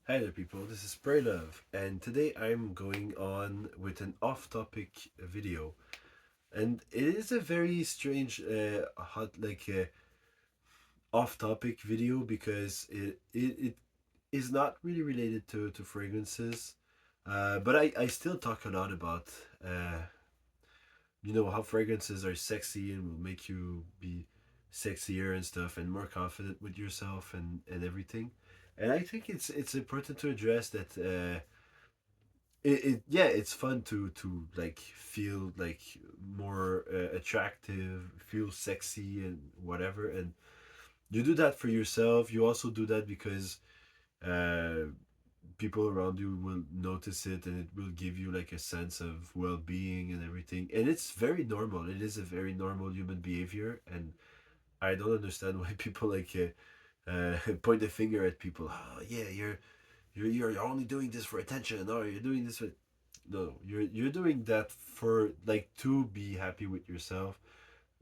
Hi there, people. This is Spray Love, and today I'm going on with an off-topic video, and it is a very strange, off-topic video because it is not really related to fragrances, but I still talk a lot about how fragrances are sexy and will make you be sexier and stuff and more confident with yourself and everything. And I think it's important to address that yeah, it's fun to like feel like more attractive, feel sexy and whatever, and you do that for yourself. You also do that because uh people around you will notice it, and it will give you like a sense of well-being and everything, and it's very normal. It is a very normal human behavior, and I don't understand why people point the finger at people. Oh yeah, you're only doing this for attention, or you're doing this for... No, you're doing that for like to be happy with yourself,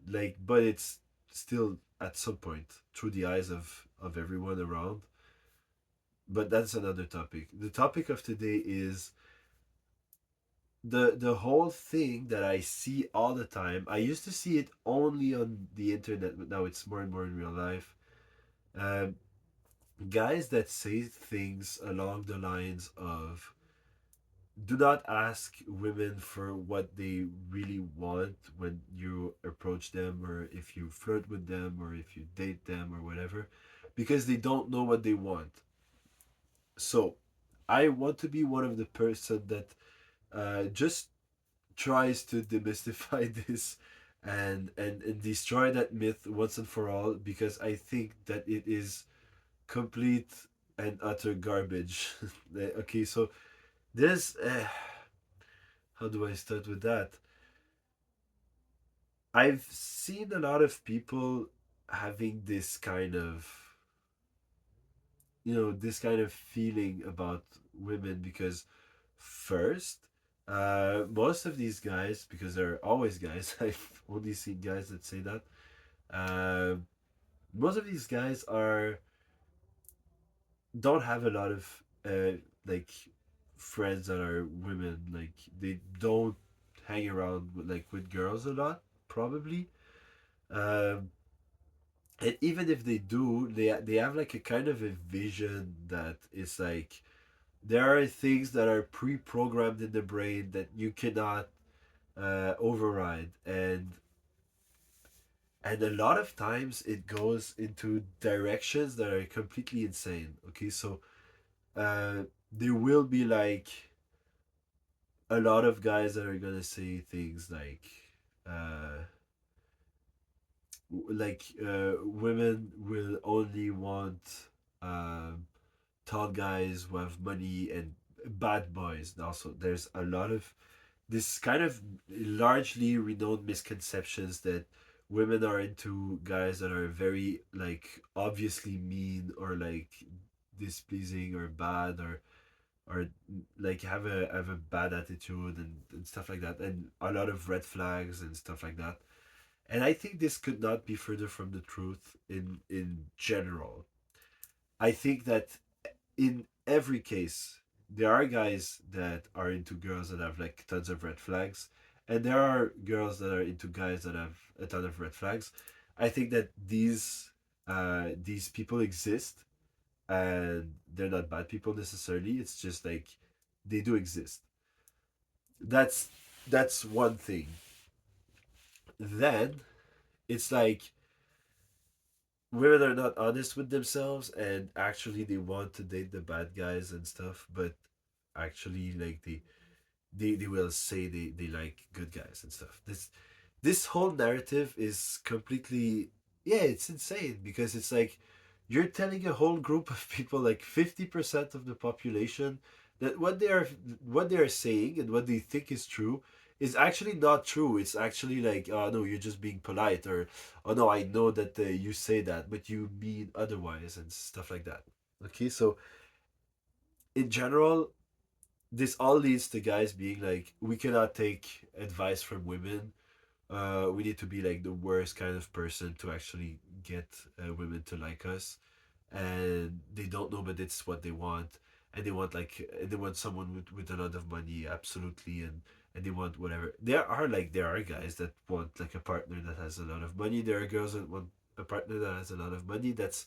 like, but it's still at some point through the eyes of everyone around. But that's another topic. The topic of today is the whole thing that I see all the time. I used to see it only on the internet, but now it's more and more in real life. um, Guys that say things along the lines of, do not ask women for what they really want when you approach them, or if you flirt with them, or if you date them, or whatever, because they don't know what they want. So I want to be one of the person that just tries to demystify this, and destroy that myth once and for all, because I think that it is complete and utter garbage. Okay, so there's how do I start with that? I've seen a lot of people having this kind of, this kind of feeling about women because, first, most of these guys, because there are always guys, I've only seen guys that say that. Uh, Most of these guys are don't have a lot of like friends that are women. Like, they don't hang around with girls a lot, probably. Um, and even if they do, they have like a kind of a vision that is like, there are things that are pre-programmed in the brain that you cannot override, and a lot of times it goes into directions that are completely insane. Okay, so uh, there will be like a lot of guys that are gonna say things like, uh, women will only want um, tall guys who have money, and bad boys. Also, there's a lot of this kind of largely renowned misconceptions that women are into guys that are very like obviously mean, or like displeasing, or bad, or like have a bad attitude, and stuff like that, and a lot of red flags and stuff like that. And I think this could not be further from the truth in general. I think that in every case, there are guys that are into girls that have like tons of red flags, and there are girls that are into guys that have a ton of red flags. I think that these people exist, and they're not bad people necessarily. It's just like they do exist. That's that's one thing. Then it's like women are not honest with themselves, and actually they want to date the bad guys and stuff, but actually like they will say they like good guys and stuff. This whole narrative is completely, yeah, it's insane, because it's like you're telling a whole group of people, like 50% of the population, that what they are saying and what they think is true is actually not true. It's actually like, oh no, you're just being polite, or oh no, I know that you say that, but you mean otherwise, and stuff like that. Okay, so in general, this all leads to guys being like, we cannot take advice from women. We need to be like the worst kind of person to actually get women to like us, and they don't know, but it's what they want. and they want like they want someone with a lot of money, absolutely, and they want whatever. There are guys that want like a partner that has a lot of money. There are girls that want a partner that has a lot of money. That's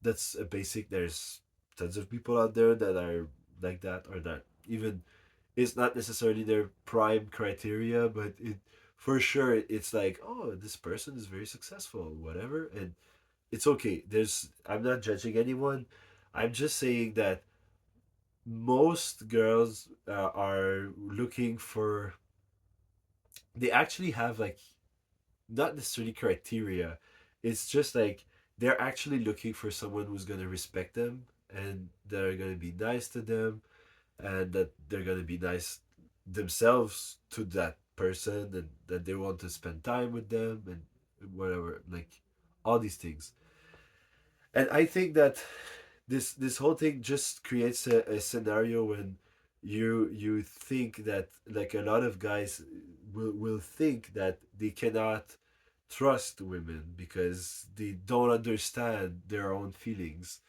a basic. There's tons of people out there that are like that, or that even it's not necessarily their prime criteria, but it for sure it's like, oh, this person is very successful, whatever, and it's okay. There's I'm not judging anyone. I'm just saying that most girls are looking for, they actually have like not necessarily criteria. It's just like they're actually looking for someone who's gonna respect them and that are gonna be nice to them and that they're gonna be nice themselves to that person and that they want to spend time with them and whatever, like all these things. And I think that this whole thing just creates a scenario when you think that like a lot of guys will think that they cannot trust women because they don't understand their own feelings,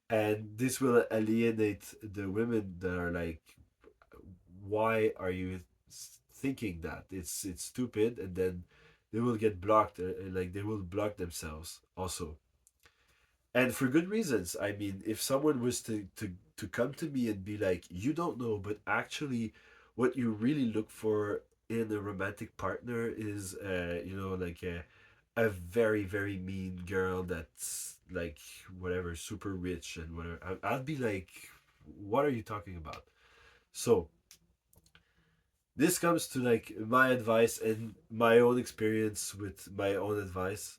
and this will alienate the women that are like, why are you thinking that it's stupid, and then they will get blocked, like they will block themselves also, and for good reasons. I mean, if someone was to come to me and be like, you don't know, but actually what you really look for in a romantic partner is like a very very mean girl that's like whatever super rich and whatever, I'd be like, what are you talking about? So this comes to like my advice and my own experience with my own advice.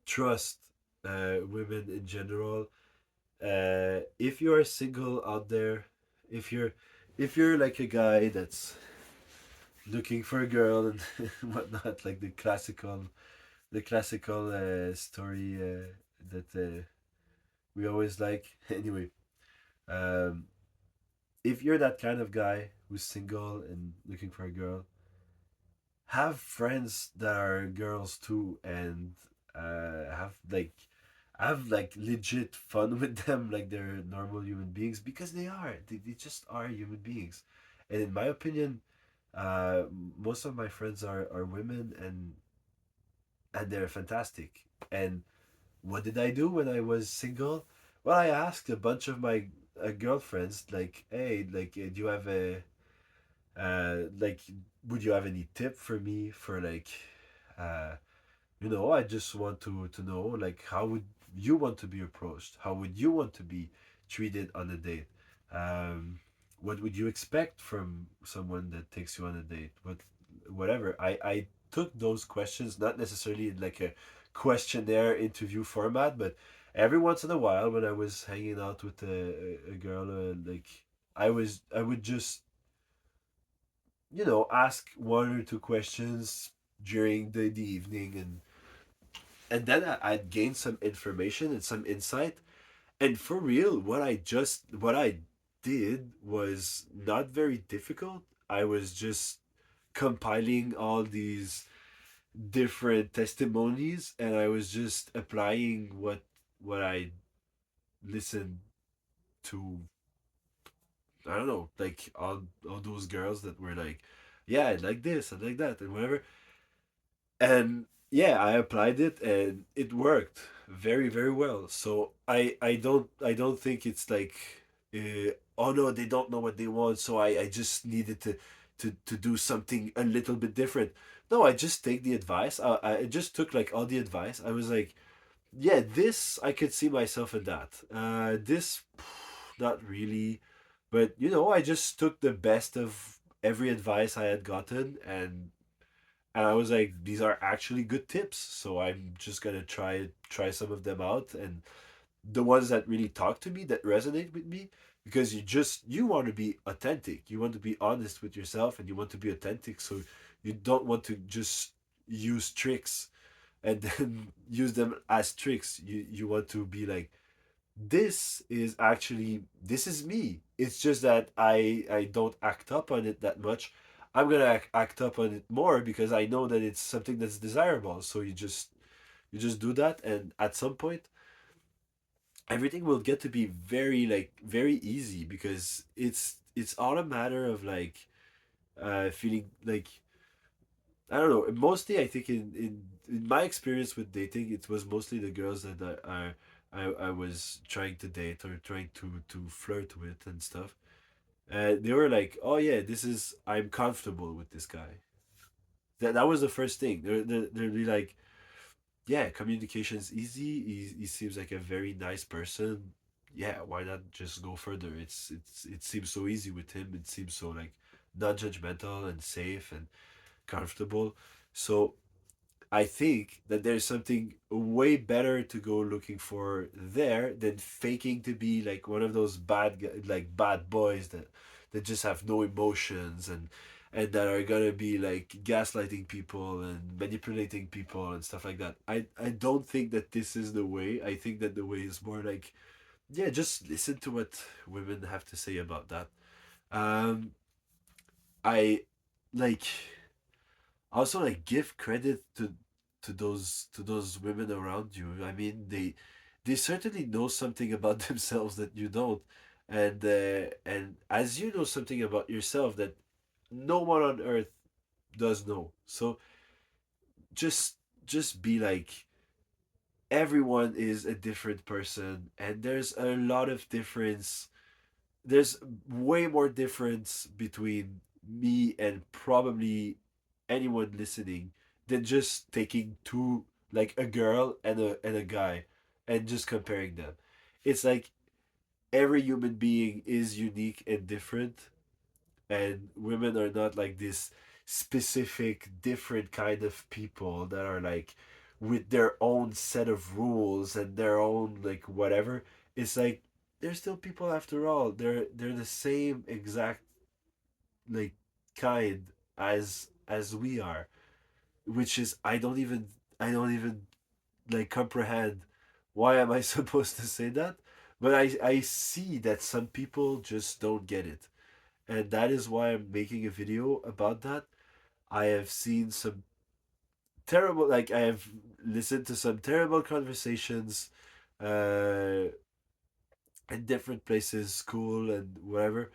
Trust women in general. If you are single out there, if you're if you're like a guy that's looking for a girl and whatnot, like the classical story that we always like. Anyway, um, if you're that kind of guy who's single and looking for a girl, have friends that are girls too, and have like legit fun with them like they're normal human beings, because they just are human beings. And in my opinion, uh most of my friends are women, and they're fantastic. And what did I do when I was single? Well, I asked a bunch of my girlfriends, like, hey, like, do you have a like, would you have any tip for me for like uh I just want to know, like, how would you want to be approached? How would you want to be treated on a date? Um, what would you expect from someone that takes you on a date? Whatever. I took those questions not necessarily in like a questionnaire interview format, but every once in a while when I was hanging out with a girl, like I would just ask one or two questions during the evening, and then I'd gain some information and some insight. And for real, what I did was not very difficult. I was just compiling all these different testimonies, and I was just applying what I listened to. I don't know, like all those girls that were like, yeah, I like this, I like that, and whatever. And yeah, I applied it and it worked very very well. So I don't think it's like, oh no, they don't know what they want, so I just needed to do something a little bit different. No, I just take the advice. I just took like all the advice. I was like, yeah, this I could see myself in that. This not really, but I just took the best of every advice I had gotten, and I was like, these are actually good tips. So I'm just gonna try some of them out, and the ones that really talk to me, that resonate with me, because you want to be authentic. You want to be honest with yourself, and you want to be authentic. So you don't want to just use tricks and then use them as tricks. You want to be like, this is me. It's just that I don't act up on it that much. I'm gonna act up on it more because I know that it's something that's desirable. So you just do that, and at some point everything will get to be very like very easy because it's all a matter of like feeling like I don't know. Mostly, I think in my experience with dating, it was mostly the girls that I was trying to date or trying to flirt with and stuff. They were like, "Oh yeah, this is I'm comfortable with this guy." That was the first thing. They'd be like, "Yeah, communication's easy. He seems like a very nice person. Yeah, why not just go further? It seems so easy with him. It seems so like not judgmental and safe and comfortable." So I think that there's something way better to go looking for there than faking to be like one of those like bad boys that just have no emotions and that are gonna be like gaslighting people and manipulating people and stuff like that. I don't think that this is the way. I think that the way is more like yeah, just listen to what women have to say about that. Um, I like also like give credit to those women around you. I mean, they certainly know something about themselves that you don't, and as you know something about yourself that no one on earth does know. So just just be like everyone is a different person, and there's a lot of difference. There's way more difference between me and probably anyone listening than just taking two like a girl and a guy and just comparing them. It's like every human being is unique and different, and women are not like this specific different kind of people that are like with their own set of rules and their own like whatever. It's like they're still people after all. They're the same exact like kind as we are, which is I don't even like comprehend why am I supposed to say that, but I see that some people just don't get it, and that is why I'm making a video about that. I have seen some terrible like I have listened to some terrible conversations uh in different places, school and whatever,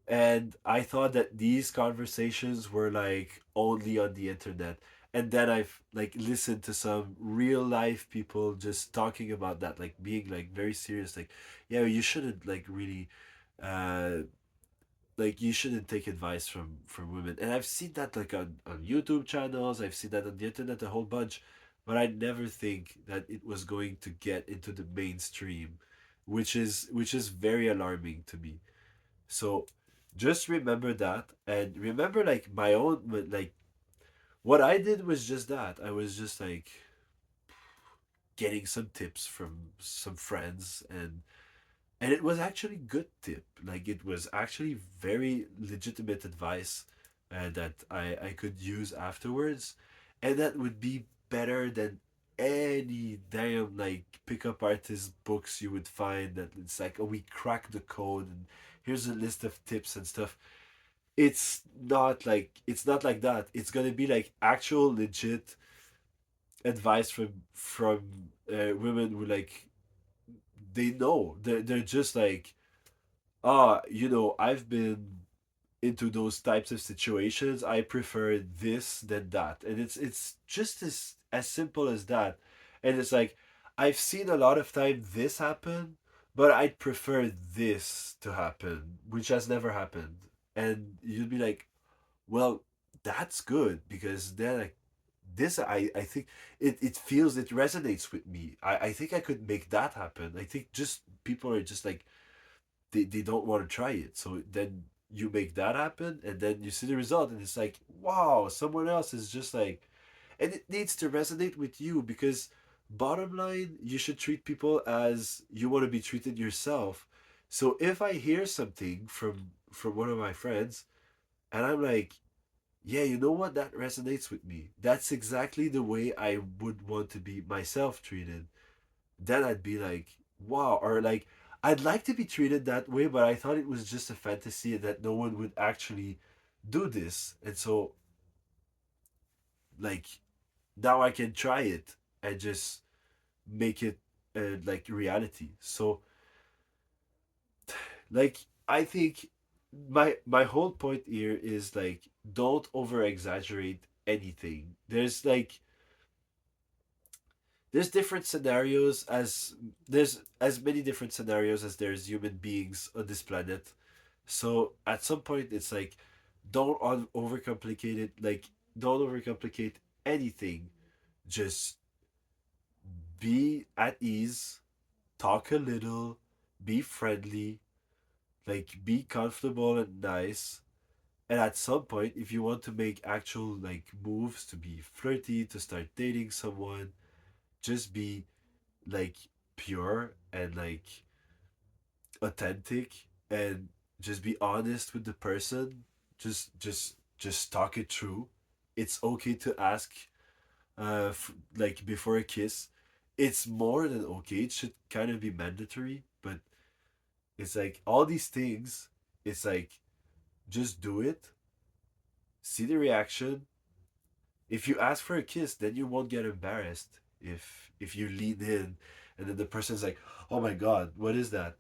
and I thought that these conversations were like only on the internet. And then I've like listened to some real life people just talking about that, like being like very serious, like, yeah, you shouldn't like really uh like you shouldn't take advice from women. And I've seen that like on YouTube channels, I've seen that on the internet a whole bunch, but I never think that it was going to get into the mainstream, which is very alarming to me. So just remember that and remember like my own like what I did was just that. I was just like getting some tips from some friends and it was actually good tip. Like it was actually very legitimate advice that I could use afterwards and that would be better than any damn like pickup artist books you would find that it's like oh we cracked the code and here's a list of tips and stuff. It's not like that. It's gonna be like actual legit advice from women who like they know they're just like ah you know I've been into those types of situations. I prefer this than that, and it's just as simple as that. And it's like I've seen a lot of time this happen, but I'd prefer this to happen, which has never happened. And you'd be like, well, that's good because then like this I think it feels it resonates with me. I think I could make that happen. I think just people are just like they don't want to try it. So then you make that happen and then you see the result and it's like, wow, someone else is just like and it needs to resonate with you because bottom line, you should treat people as you want to be treated yourself. So if I hear something from one of my friends and I'm like, yeah, you know what? That resonates with me. That's exactly the way I would want to be myself treated. Then I'd be like, wow, or like, I'd like to be treated that way, but I thought it was just a fantasy and that no one would actually do this. And so, like, now I can try it and just make it. like reality. So like I think my whole point here is like don't over exaggerate anything. There's different scenarios as there's as many different scenarios as there's human beings on this planet. So at some point it's like don't overcomplicate it. Like don't overcomplicate anything. Just be at ease, talk a little, be friendly, like be comfortable and nice. And at some point, if you want to make actual like moves to be flirty, to start dating someone, just be like pure and like authentic and just be honest with the person. Just talk it through. It's okay to ask like before a kiss. It's more than okay. It should kind of be mandatory, but it's like all these things, it's like just do it, see the reaction. If you ask for a kiss, then you won't get embarrassed if you lean in and then the person's like, "Oh my god, what is that?"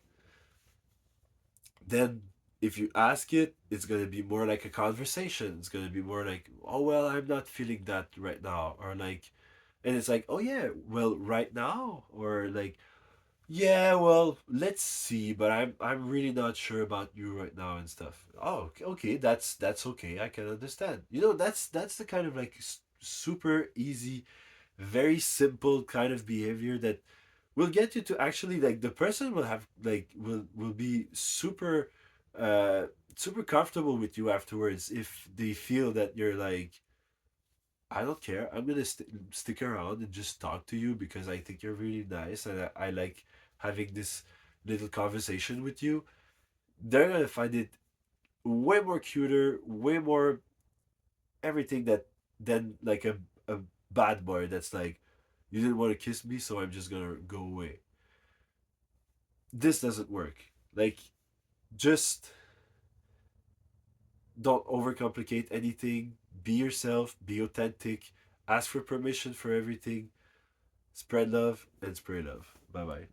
Then if you ask it, it's going to be more like a conversation. It's going to be more like, "Oh well, I'm not feeling that right now." Or like and it's like, "Oh yeah, well, right now?" Or like, "Yeah, well, let's see, but I'm really not sure about you right now and stuff." Oh, okay, that's okay. I can understand. That's the kind of like super easy, very simple kind of behavior that will get you to actually like the person will have like will be super uh super comfortable with you afterwards if they feel that you're like, I don't care. I'm gonna stick around and just talk to you because I think you're really nice and I like having this little conversation with you. They're gonna find it way more cuter, way more everything that than like a bad boy that's like, you didn't want to kiss me, so I'm just gonna go away. This doesn't work. Like, just don't overcomplicate anything. Be yourself. Be authentic. Ask for permission for everything. Spread love and spray love. Bye bye.